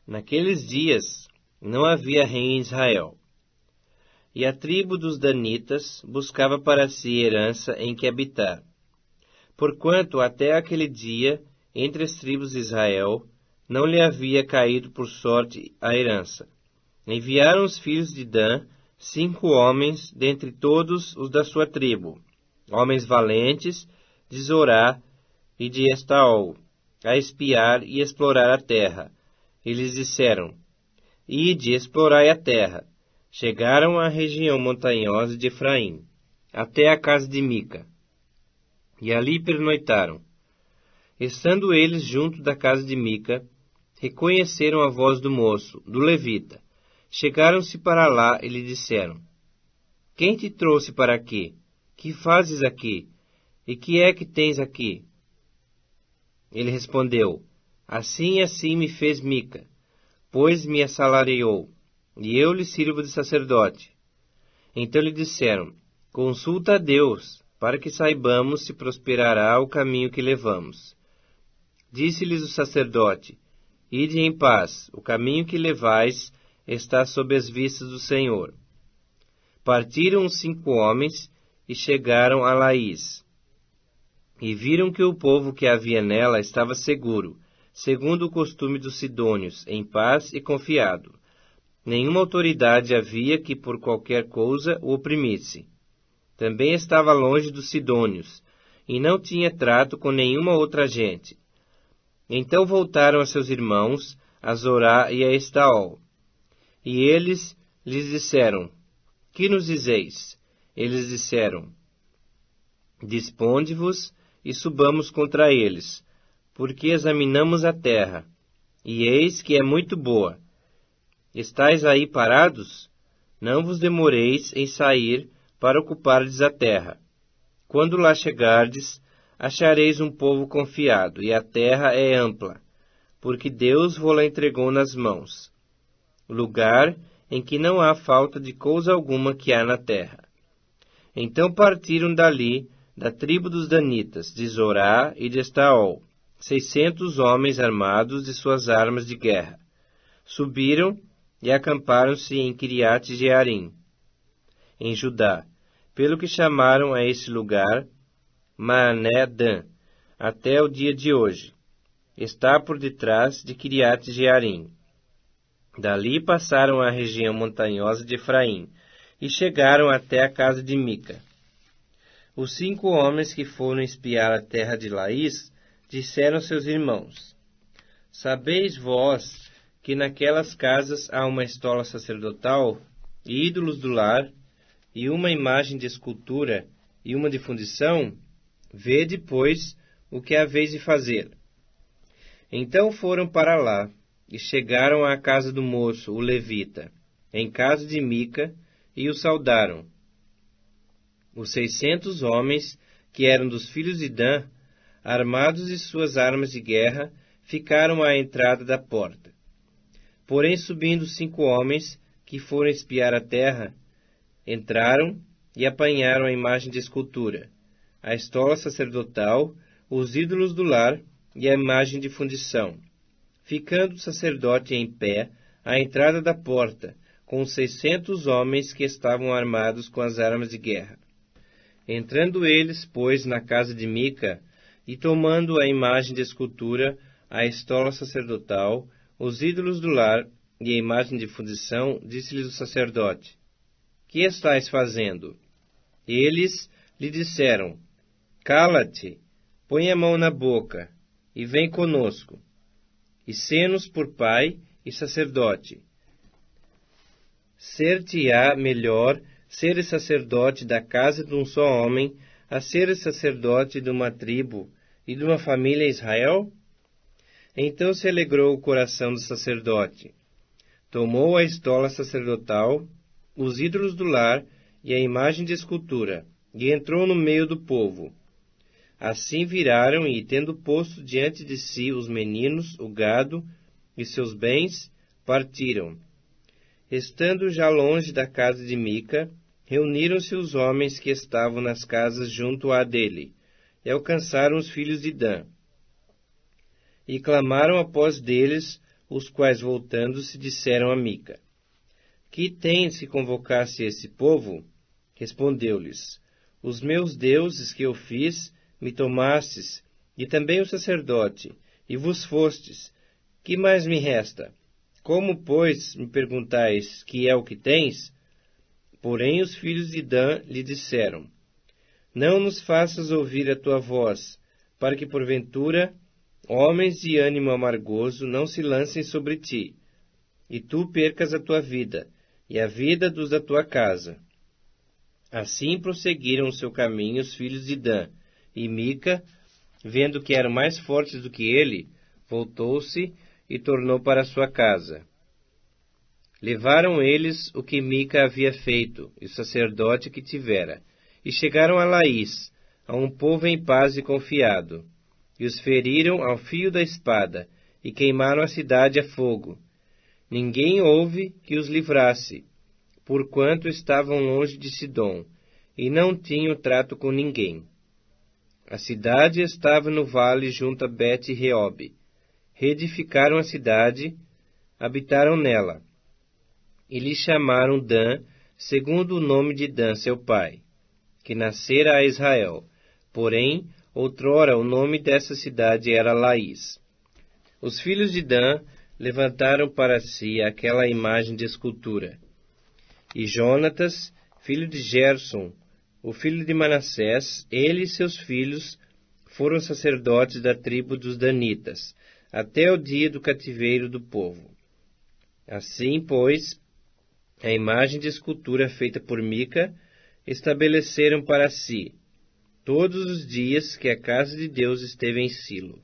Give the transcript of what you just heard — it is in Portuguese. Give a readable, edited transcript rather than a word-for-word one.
Naqueles dias não havia rei em Israel, e a tribo dos danitas buscava para si herança em que habitar. Porquanto até aquele dia, entre as tribos de Israel, não lhe havia caído por sorte a herança. Enviaram os filhos de Dan 5 homens dentre todos os da sua tribo, homens valentes de Zorá e de Estaol, a espiar e explorar a terra. E lhes disseram: Ide, explorai a terra. Chegaram à região montanhosa de Efraim, até a casa de Mica, e ali pernoitaram. Estando eles junto da casa de Mica, reconheceram a voz do moço, do levita. Chegaram-se para lá e lhe disseram: Quem te trouxe para aqui? Que fazes aqui? E que é que tens aqui? Ele respondeu: Assim e assim me fez Mica, pois me assalariou, e eu lhe sirvo de sacerdote. Então lhe disseram: Consulta a Deus, para que saibamos se prosperará o caminho que levamos. Disse-lhes o sacerdote: Ide em paz, o caminho que levais está sob as vistas do Senhor. Partiram os 5 homens e chegaram a Laís. E viram que o povo que havia nela estava seguro, segundo o costume dos sidônios, em paz e confiado. Nenhuma autoridade havia que por qualquer coisa o oprimisse. Também estava longe dos sidônios, e não tinha trato com nenhuma outra gente. Então voltaram a seus irmãos, a Zorá e a Estaol. E eles lhes disseram: Que nos dizeis? Eles disseram: Disponde-vos e subamos contra eles, porque examinamos a terra, e eis que é muito boa. Estais aí parados? Não vos demoreis em sair para ocupardes a terra. Quando lá chegardes, achareis um povo confiado, e a terra é ampla, porque Deus vo-la entregou nas mãos. Lugar em que não há falta de coisa alguma que há na terra. Então partiram dali, da tribo dos danitas, de Zorá e de Estaol, 600 homens armados de suas armas de guerra. Subiram e acamparam-se em Quiriate-Jearim, em Judá, pelo que chamaram a esse lugar Maané-Dan, até o dia de hoje. Está por detrás de Quiriate-Jearim. Dali passaram a região montanhosa de Efraim, e chegaram até a casa de Mica. Os 5 homens que foram espiar a terra de Laís disseram a seus irmãos: Sabeis vós que naquelas casas há uma estola sacerdotal, e ídolos do lar, e uma imagem de escultura, e uma de fundição? Vede, pois, o que haveis de fazer. Então foram para lá, e chegaram à casa do moço, o levita, em casa de Mica, e o saudaram. Os 600 homens, que eram dos filhos de Dan, armados de suas armas de guerra, ficaram à entrada da porta. Porém, subindo 5 homens, que foram espiar a terra, entraram e apanharam a imagem de escultura, a estola sacerdotal, os ídolos do lar e a imagem de fundição. Ficando o sacerdote em pé, à entrada da porta, com os 600 homens que estavam armados com as armas de guerra. Entrando eles, pois, na casa de Mica, e tomando a imagem de escultura, a estola sacerdotal, os ídolos do lar e a imagem de fundição, disse-lhes o sacerdote: Que estáis fazendo? Eles lhe disseram: Cala-te, põe a mão na boca, e vem conosco, e sê-nos por pai e sacerdote. Ser-te-á melhor seres sacerdote da casa de um só homem, a seres sacerdote de uma tribo e de uma família em Israel? Então se alegrou o coração do sacerdote. Tomou a estola sacerdotal, os ídolos do lar e a imagem de escultura, e entrou no meio do povo. Assim viraram e, tendo posto diante de si os meninos, o gado e seus bens, partiram. Estando já longe da casa de Mica, reuniram-se os homens que estavam nas casas junto à dele, e alcançaram os filhos de Dan. E clamaram após deles os quais, voltando-se, disseram a Mica: Que tens que convocasse esse povo? Respondeu-lhes: Os meus deuses que eu fiz, me tomastes, e também o sacerdote, e vos fostes. Que mais me resta? Como, pois, me perguntais que é o que tens? Porém os filhos de Dan lhe disseram: Não nos faças ouvir a tua voz, para que, porventura, homens de ânimo amargoso não se lancem sobre ti, e tu percas a tua vida, e a vida dos da tua casa. Assim prosseguiram o seu caminho os filhos de Dan, e Mica, vendo que eram mais fortes do que ele, voltou-se e tornou para sua casa. Levaram eles o que Mica havia feito, e o sacerdote que tivera, e chegaram a Laís, a um povo em paz e confiado, e os feriram ao fio da espada, e queimaram a cidade a fogo. Ninguém houve que os livrasse, porquanto estavam longe de Sidom, e não tinham trato com ninguém. A cidade estava no vale junto a Bet-Reob. Reedificaram a cidade, habitaram nela, e lhe chamaram Dan, segundo o nome de Dan, seu pai, que nascera a Israel. Porém, outrora o nome dessa cidade era Laís. Os filhos de Dan levantaram para si aquela imagem de escultura. E Jonatas, filho de Gerson, o filho de Manassés, ele e seus filhos foram sacerdotes da tribo dos Danitas, até o dia do cativeiro do povo. Assim, pois, a imagem de escultura feita por Mica estabeleceram para si, todos os dias que a casa de Deus esteve em Silo.